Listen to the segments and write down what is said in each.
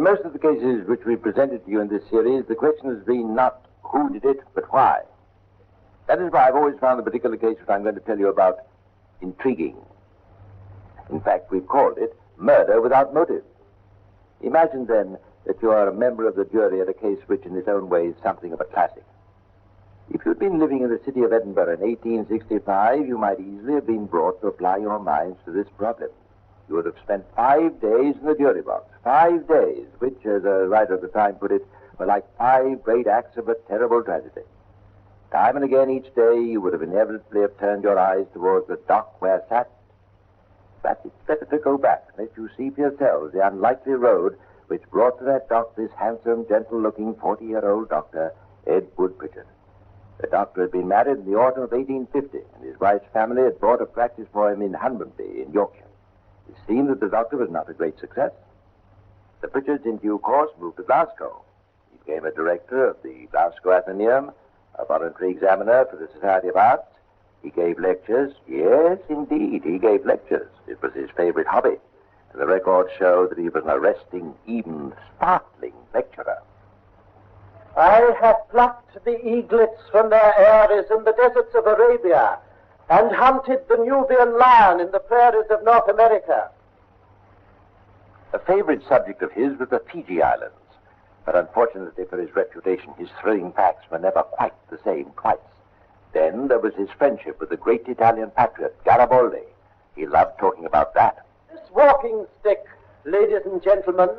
most of the cases which we presented to you in this series, the question has been not who did it, but why. That is why I've always found the particular case which I'm going to tell you about intriguing. In fact, we've called it murder without motive. Imagine, then, that you are a member of the jury at a case which in its own way is something of a classic. If you'd been living in the city of Edinburgh in 1865, you might easily have been brought to apply your minds to this problem. You would have spent 5 days in the jury box. 5 days, which, as a writer of the time put it, were like 5 great acts of a terrible tragedy. Time and again each day you would have inevitably have turned your eyes towards the dock where sat. But it's better to go back and let you see for yourselves the unlikely road which brought to that dock this handsome, gentle-looking 40-year-old doctor, Ed Wood Pritchard. The doctor had been married in the autumn of 1850, and his wife's family had bought a practice for him in Hunbanby, in Yorkshire. It seemed that the doctor was not a great success. The Pritchards, in due course, moved to Glasgow. He became a director of the Glasgow Athenaeum, a voluntary examiner for the Society of Arts. He gave lectures. Yes, indeed, he gave lectures. It was his favorite hobby. And the records show that he was an arresting, even startling lecturer. I have plucked the eaglets from their eyries in the deserts of Arabia and hunted the Nubian lion in the prairies of North America. A favorite subject of his was the Fiji Islands. But unfortunately for his reputation, his thrilling facts were never quite the same twice. Then there was his friendship with the great Italian patriot, Garibaldi. He loved talking about that. This walking stick, ladies and gentlemen,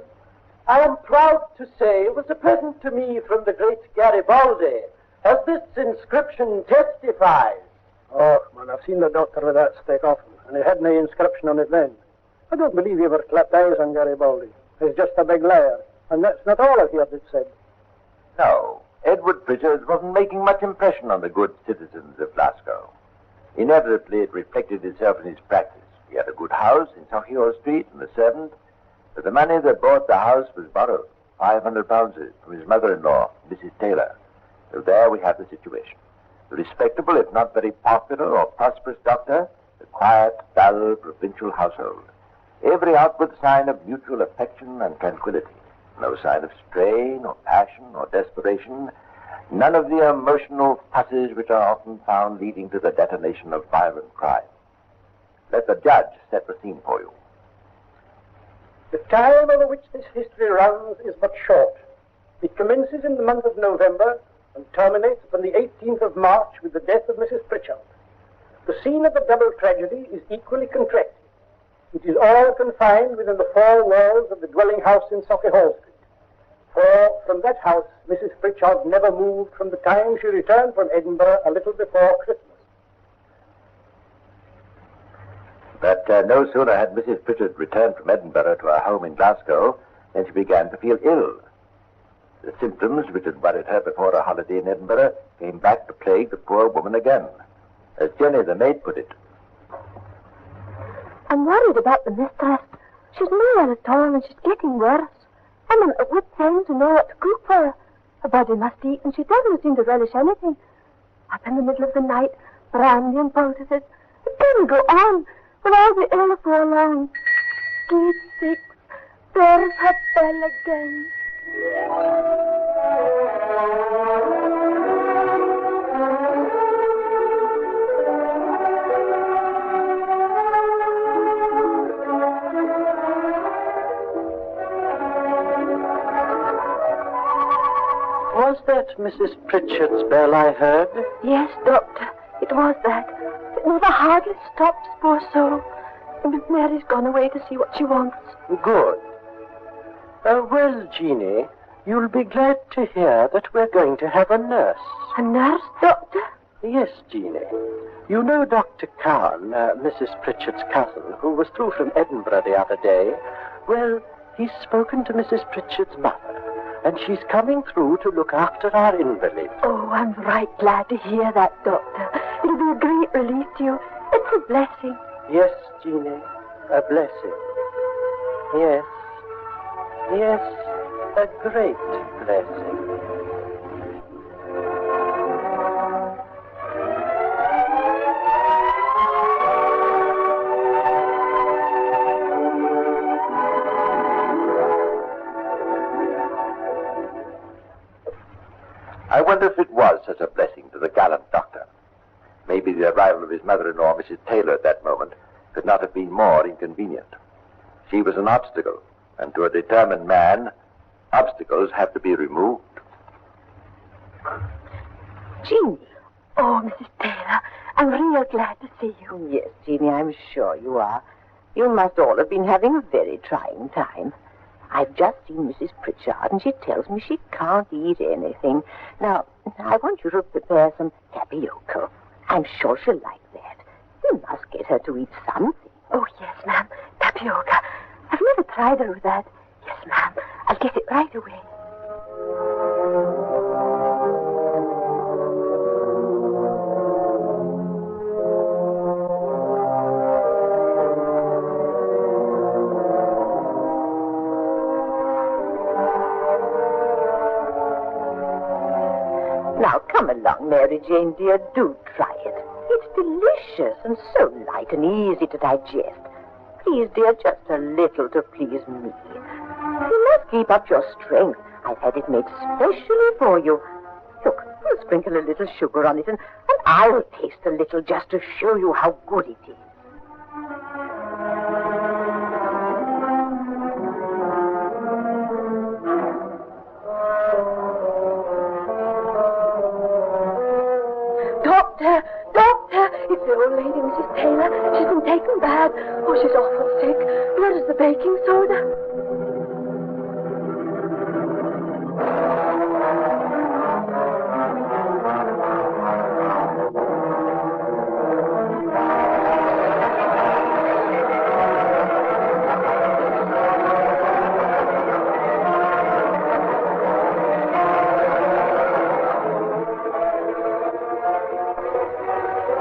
I am proud to say was a present to me from the great Garibaldi, as this inscription testifies. Oh, man, I've seen the doctor with that stick often, and he had no inscription on it then. I don't believe he ever clapped eyes on Garibaldi. He's just a big liar. And that's not all I've heard it said. No, Edward Pritchard wasn't making much impression on the good citizens of Glasgow. Inevitably, it reflected itself in his practice. He had a good house in Sauchiehall Street and a servant, but the money that bought the house was borrowed, £500 from his mother-in-law, Mrs. Taylor. So there we have the situation. The respectable, if not very popular or prosperous doctor, the quiet, dull, provincial household. Every outward sign of mutual affection and tranquility. No sign of strain or passion or desperation. None of the emotional fusses which are often found leading to the detonation of violent crime. Let the judge set the scene for you. The time over which this history runs is but short. It commences in the month of November and terminates upon the 18th of March with the death of Mrs. Pritchard. The scene of the double tragedy is equally contracted. It is all confined within the 4 walls of the dwelling house in Sauchiehall Street. For from that house, Mrs. Pritchard never moved from the time she returned from Edinburgh a little before Christmas. But no sooner had Mrs. Pritchard returned from Edinburgh to her home in Glasgow than she began to feel ill. The symptoms which had worried her before her holiday in Edinburgh came back to plague the poor woman again. As Jenny, the maid, put it, I'm worried about the mistress. She's not well at all, and she's getting worse. I'm at wit's end to know what to cook for her. Her body must eat, and she doesn't seem to relish anything. Up in the middle of the night, brandy and poultices. It can't go on. We'll all be ill for long. Keep sick. There's her bell again. Was that Mrs. Pritchard's bell I heard? Yes, Doctor, it was that. It never hardly stops, poor soul. And Miss Mary's gone away to see what she wants. Good. Well, Jeanie, you'll be glad to hear that we're going to have a nurse. A nurse, Doctor? Yes, Jeanie. You know Dr. Cowan, Mrs. Pritchard's cousin, who was through from Edinburgh the other day? Well, he's spoken to Mrs. Pritchard's mother, and she's coming through to look after our invalid. Oh, I'm right glad to hear that, Doctor. It'll be a great relief to you. It's a blessing. Yes, Jeanie, a blessing. Yes. Yes, a great blessing. such a blessing to the gallant doctor. Maybe the arrival of his mother-in-law, Mrs. Taylor, at that moment could not have been more inconvenient. She was an obstacle, and to a determined man, obstacles have to be removed. Jeanie. Oh, Mrs. Taylor, I'm real glad to see you. Yes, Jeanie, I'm sure you are. You must all have been having a very trying time. I've just seen Mrs. Pritchard, and she tells me she can't eat anything. Now, I want you to prepare some tapioca. I'm sure she'll like that. You must get her to eat something. Oh, yes, ma'am. Tapioca. I've never tried her with that. Yes, ma'am. I'll get it right away. Now, come along, Mary Jane, dear. Do try it. It's delicious and so light and easy to digest. Please, dear, just a little to please me. You must keep up your strength. I've had it made specially for you. Look, we'll sprinkle a little sugar on it, and I'll taste a little just to show you how good it is. Doctor, it's the old lady, Mrs. Taylor. She's been taken bad. Oh, she's awful sick. Where is the baking soda?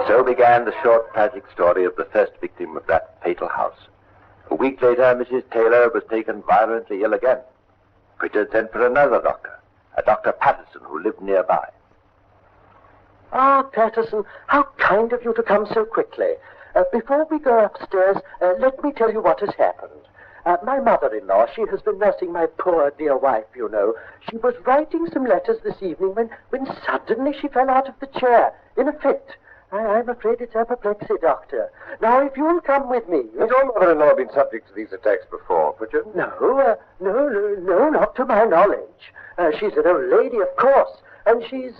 So began the short, tragic story of the first victim of that fatal house. A week later, Mrs. Taylor was taken violently ill again. Pritchard sent for another doctor, a Dr. Patterson, who lived nearby. Ah, Patterson, how kind of you to come so quickly. Before we go upstairs, let me tell you what has happened. My mother-in-law, she has been nursing my poor dear wife, you know. She was writing some letters this evening when suddenly she fell out of the chair in a fit. I'm afraid it's apoplexy, Doctor. Now, if you'll come with me... Has your mother-in-law been subject to these attacks before, Pritchard? No, not to my knowledge. She's an old lady, of course. And she's,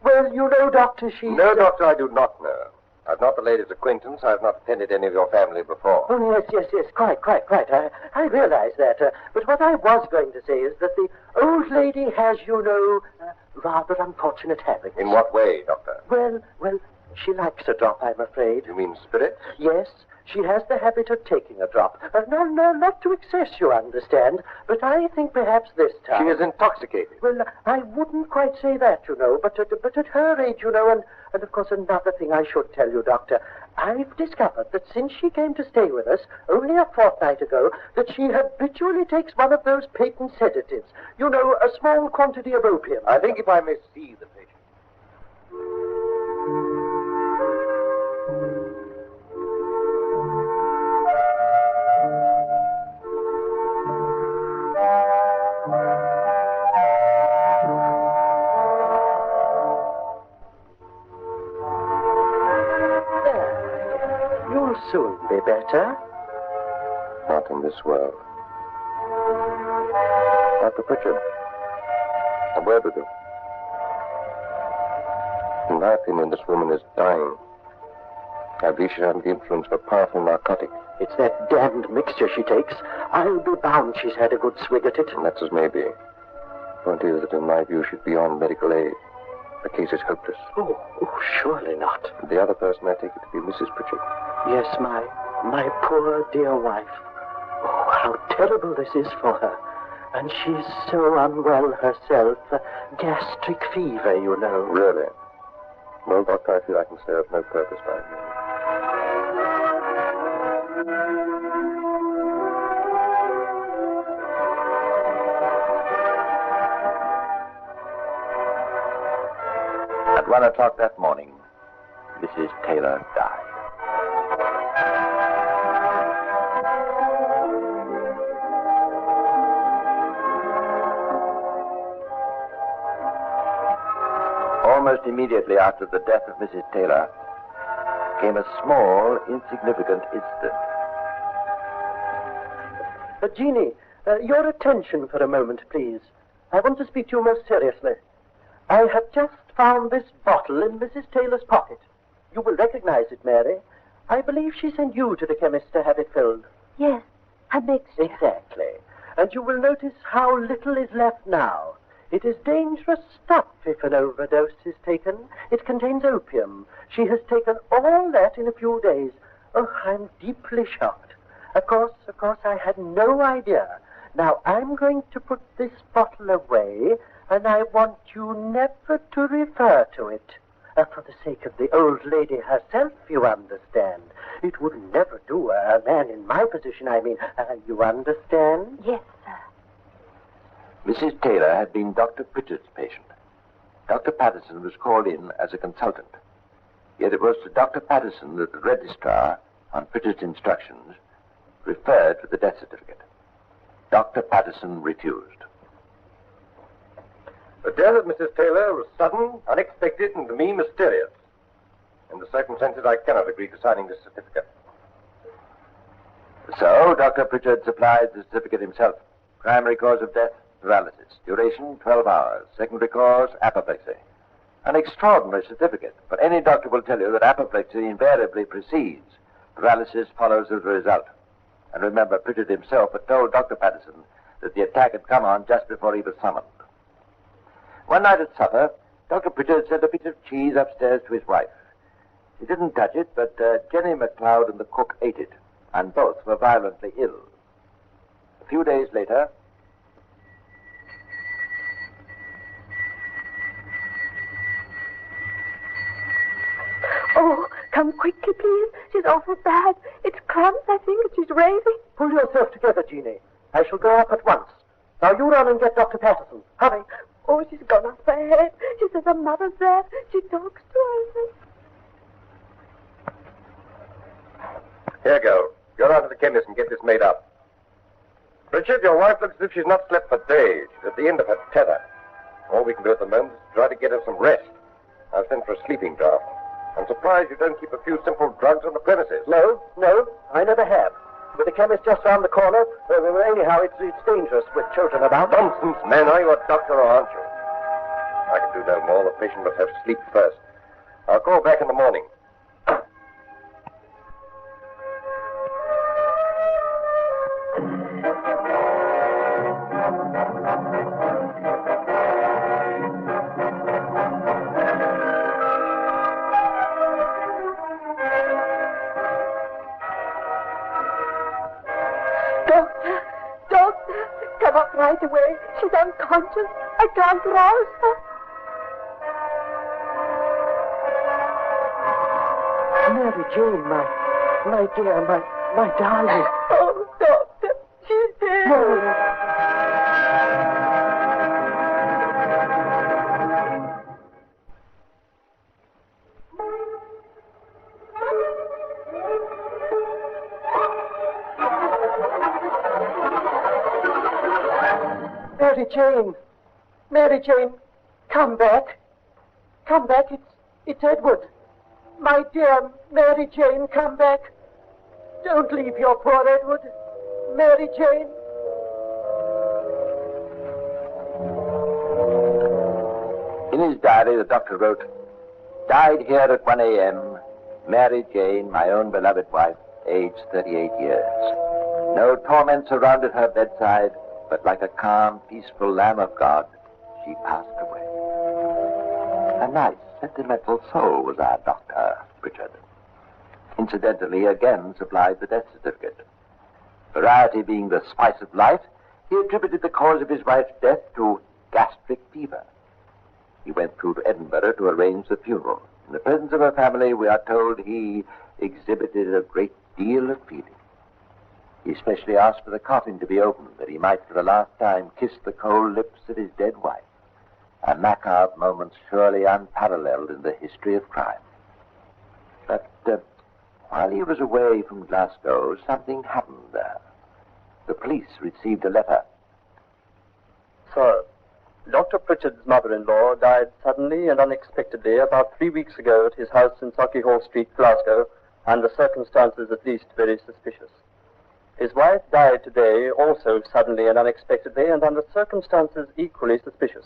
well, you know, Doctor, she's... No, Doctor, I do not know. I've not the lady's acquaintance. I've not attended any of your family before. Oh, yes, quite. I realize that. But what I was going to say is that the old lady has, you know, rather unfortunate habits. In what way, Doctor? Well, she likes a drop, I'm afraid. You mean spirit? Yes, she has the habit of taking a drop. No, not to excess, you understand, but I think perhaps this time... She is intoxicated. Well, I wouldn't quite say that, you know, but at her age, you know, and of course another thing I should tell you, Doctor, I've discovered that since she came to stay with us, only a fortnight ago, that she habitually takes one of those patent sedatives. You know, a small quantity of opium. I think if I may see the patient... You'll soon be better. Not in this world. Dr. Pritchard, a word with you. In my opinion, this woman is dying. I believe she's under the influence of a powerful narcotic. It's that damned mixture she takes. I'll be bound she's had a good swig at it. And that's as may be. Point is that in my view she's beyond medical aid. The case is hopeless. Oh, surely not. The other person I take it to be Mrs. Pritchard. Yes, my poor dear wife. Oh, how terrible this is for her. And she's so unwell herself. Gastric fever, you know. Really? Well, Doctor, I feel I can serve no purpose by it. At 1 o'clock that morning, Mrs. Taylor died. almost immediately after the death of Mrs. Taylor came a small, insignificant incident. Jeannie, your attention for a moment, please. I want to speak to you most seriously. I have just found this bottle in Mrs. Taylor's pocket. You will recognize it, Mary. I believe she sent you to the chemist to have it filled. Yes, a mixture. Exactly. And you will notice how little is left now. It is dangerous stuff if an overdose is taken. It contains opium. She has taken all that in a few days. Oh, I'm deeply shocked. Of course, I had no idea. Now, I'm going to put this bottle away, and I want you never to refer to it. For the sake of the old lady herself, you understand. It would never do, a man in my position, I mean. You understand? Yes, sir. Mrs. Taylor had been Dr. Pritchard's patient. Dr. Patterson was called in as a consultant. Yet it was to Dr. Patterson that the registrar, on Pritchard's instructions, referred to the death certificate. Dr. Patterson refused. The death of Mrs. Taylor was sudden, unexpected, and to me mysterious. In the circumstances, I cannot agree to signing this certificate. So, Dr. Pritchard supplied the certificate himself. Primary cause of death, paralysis. Duration, 12 hours. Secondary cause, apoplexy. An extraordinary certificate, but any doctor will tell you that apoplexy invariably precedes. Paralysis follows as a result. And remember, Pritchard himself had told Dr. Patterson that the attack had come on just before he was summoned. One night at supper, Dr. Pritchard sent a piece of cheese upstairs to his wife. He didn't touch it, but Jenny MacLeod and the cook ate it, and both were violently ill. A few days later, Oh, come quickly, please. She's awful bad. It's cramps, I think, and she's raving. Pull yourself together, Jeannie. I shall go up at once. Now you run and get Dr. Patterson. Hurry. Oh, she's gone off her head. She says her mother's there. She talks to her. Here, girl. Go down to the chemist and get this made up. Richard, your wife looks as if she's not slept for days. She's at the end of her tether. All we can do at the moment is try to get her some rest. I've sent for a sleeping draught. I'm surprised you don't keep a few simple drugs on the premises. No, I never have. With the chemist just round the corner, anyhow, it's dangerous with children about. Nonsense, man. Are you a doctor or aren't you? I can do no more. The patient must have sleep first. I'll call back in the morning. Doctor, come up right away. She's unconscious. I can't rouse her. Mary Jane, my dear, my darling. Oh, doctor, she's dead. No. Mary Jane, come back. Come back, it's Edward. My dear Mary Jane, come back. Don't leave your poor Edward. Mary Jane. in his diary, the doctor wrote, "Died here at 1 a.m., Mary Jane, my own beloved wife, aged 38 years. No torment surrounded her bedside, but like a calm, peaceful Lamb of God, she passed away." A nice, sentimental soul was our Dr. Pritchard. Incidentally, again supplied the death certificate. Variety being the spice of life, he attributed the cause of his wife's death to gastric fever. He went through to Edinburgh to arrange the funeral. In the presence of her family, we are told he exhibited a great deal of feeling. He especially asked for the coffin to be opened, that he might for the last time kiss the cold lips of his dead wife. A macabre moment surely unparalleled in the history of crime. But while he was away from Glasgow, something happened there. The police received a letter. Sir, Dr. Pritchard's mother-in-law died suddenly and unexpectedly about 3 weeks ago at his house in Sauchiehall Street, Glasgow, under circumstances at least very suspicious. His wife died today also suddenly and unexpectedly and under circumstances equally suspicious.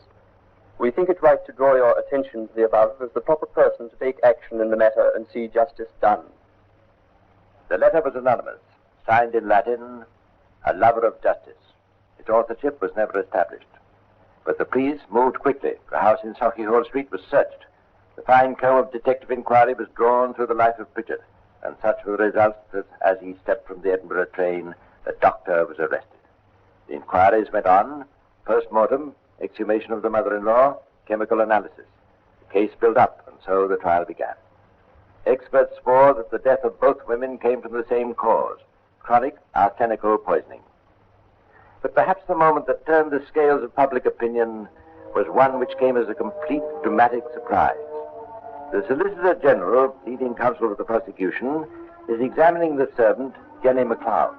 We think it right to draw your attention to the above as the proper person to take action in the matter and see justice done. The letter was anonymous, signed in Latin, a lover of justice. Its authorship was never established. But the police moved quickly. The house in Sauchiehall Street was searched. The fine comb of detective inquiry was drawn through the life of Pritchard, and such were the results that as he stepped from the Edinburgh train, the doctor was arrested. The inquiries went on, post-mortem, exhumation of the mother-in-law, chemical analysis. The case built up, and so the trial began. Experts swore that the death of both women came from the same cause, chronic arsenical poisoning. But perhaps the moment that turned the scales of public opinion was one which came as a complete dramatic surprise. The Solicitor General, leading counsel of the prosecution, is examining the servant, Jenny MacLeod.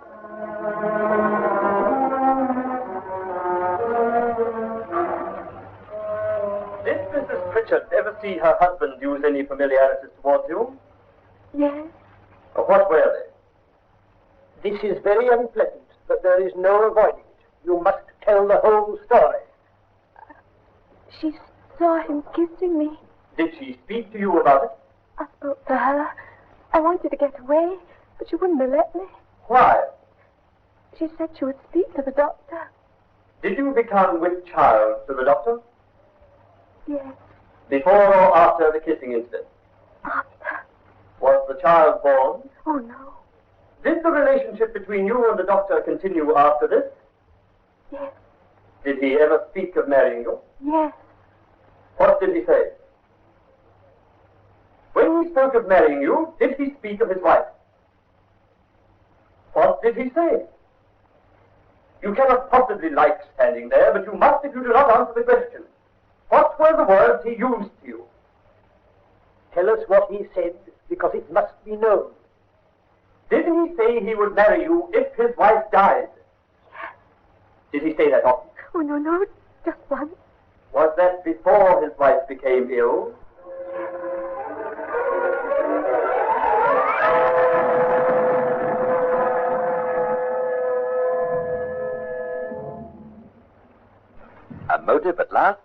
Did Mrs. Pritchard ever see her husband use any familiarities towards you? Yes. What were they? This is very unpleasant, but there is no avoiding it. You must tell the whole story. She saw him kissing me. Did she speak to you about it? I spoke to her. I wanted to get away, but she wouldn't have let me. Why? She said she would speak to the doctor. Did you become with child to the doctor? Yes. Before or after the kissing incident? After. Was the child born? Oh, no. Did the relationship between you and the doctor continue after this? Yes. Did he ever speak of marrying you? Yes. What did he say? When he spoke of marrying you, did he speak of his wife? What did he say? You cannot possibly like standing there, but you must if you do not answer the question. What were the words he used to you? Tell us what he said, because it must be known. Did he say he would marry you if his wife died? Yes. Did he say that often? Oh, no, just once. Was that before his wife became ill? A motive at last?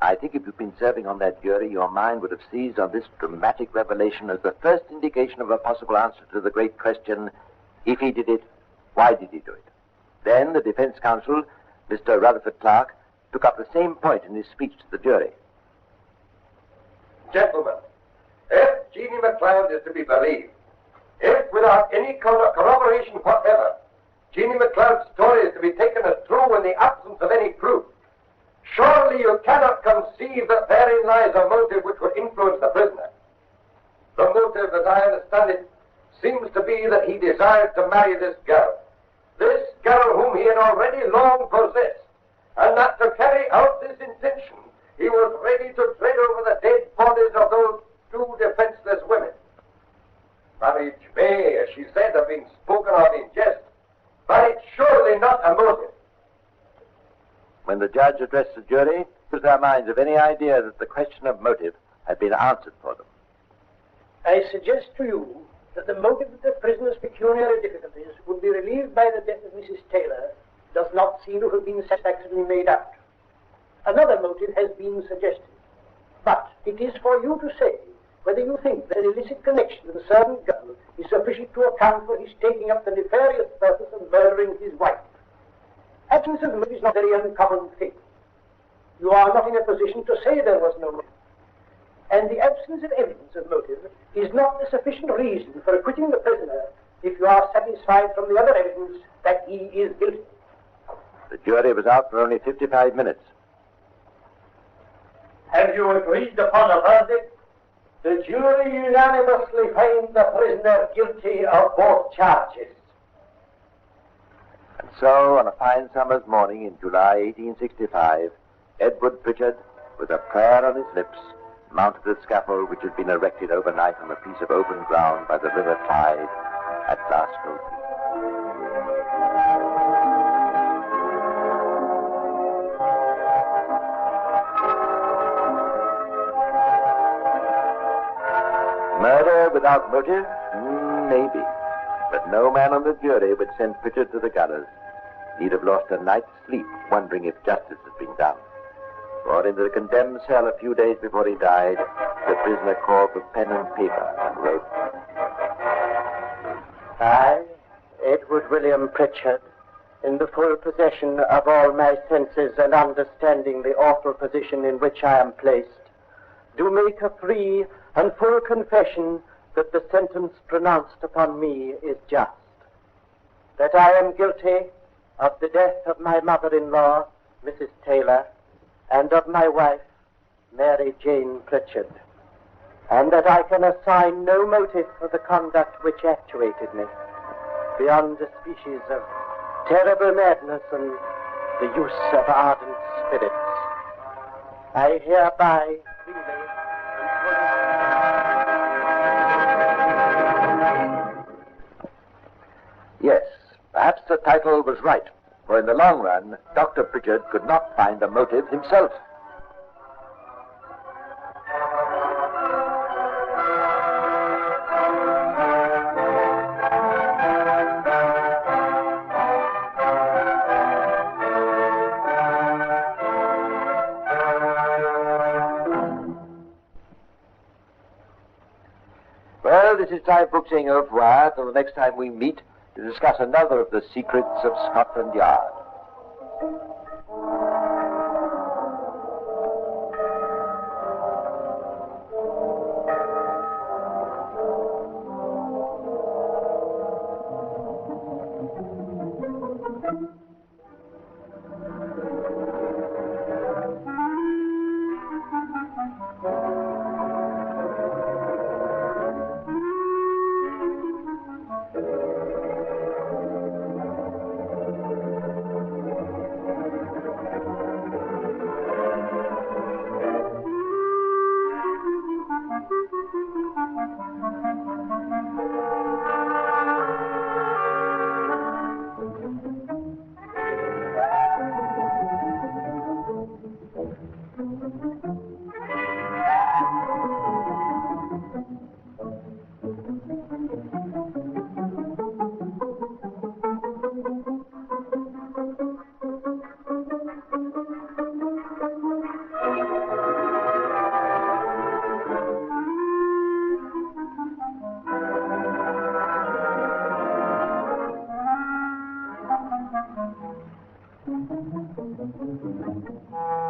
I think if you'd been serving on that jury, your mind would have seized on this dramatic revelation as the first indication of a possible answer to the great question, if he did it, why did he do it? Then the defense counsel, Mr. Rutherford Clark, took up the same point in his speech to the jury. Gentlemen, if Jeannie MacLeod is to be believed, if without any corroboration whatever, Jeannie MacLeod's story is to be taken as true in the absence of any proof, surely you cannot conceive that therein lies a motive which would influence the prisoner. The motive, as I understand it, seems to be that he desired to marry this girl whom he had already long possessed, and that to carry out this intention, he was ready to tread over the dead bodies of those two defenseless women. Marriage may, as she said, have been spoken of in jest, but it's surely not a motive. When the judge addressed the jury, was their minds of any idea that the question of motive had been answered for them. I suggest to you that the motive of the prisoner's pecuniary difficulties would be relieved by the death of Mrs. Taylor does not seem to have been satisfactorily made out. Another motive has been suggested, but it is for you to say whether you think that an illicit connection with the servant girl is sufficient to account for his taking up the nefarious purpose of murdering his wife. Absence of motive is not a very uncommon thing. You are not in a position to say there was no motive. And the absence of evidence of motive is not a sufficient reason for acquitting the prisoner if you are satisfied from the other evidence that he is guilty. The jury was out for only 55 minutes. Have you agreed upon a verdict? The jury unanimously finds the prisoner guilty of both charges. And so, on a fine summer's morning in July 1865, Edward Pritchard, with a prayer on his lips, mounted the scaffold which had been erected overnight on a piece of open ground by the River Clyde at Glasgow. Murder without motive? Maybe. But no man on the jury would send Pritchard to the gallows. He'd have lost a night's sleep wondering if justice had been done. For in the condemned cell a few days before he died, the prisoner called for pen and paper and wrote, I, Edward William Pritchard, in the full possession of all my senses and understanding the awful position in which I am placed, do make a free and full confession that the sentence pronounced upon me is just. That I am guilty of the death of my mother-in-law, Mrs. Taylor, and of my wife, Mary Jane Pritchard, and that I can assign no motive for the conduct which actuated me, beyond a species of terrible madness and the use of ardent spirits. I hereby freely yes, perhaps the title was right, for in the long run, Dr. Pritchard could not find a motive himself. Well, this is time for saying au revoir till the next time we meet to discuss another of the secrets of Scotland Yard. Thank you.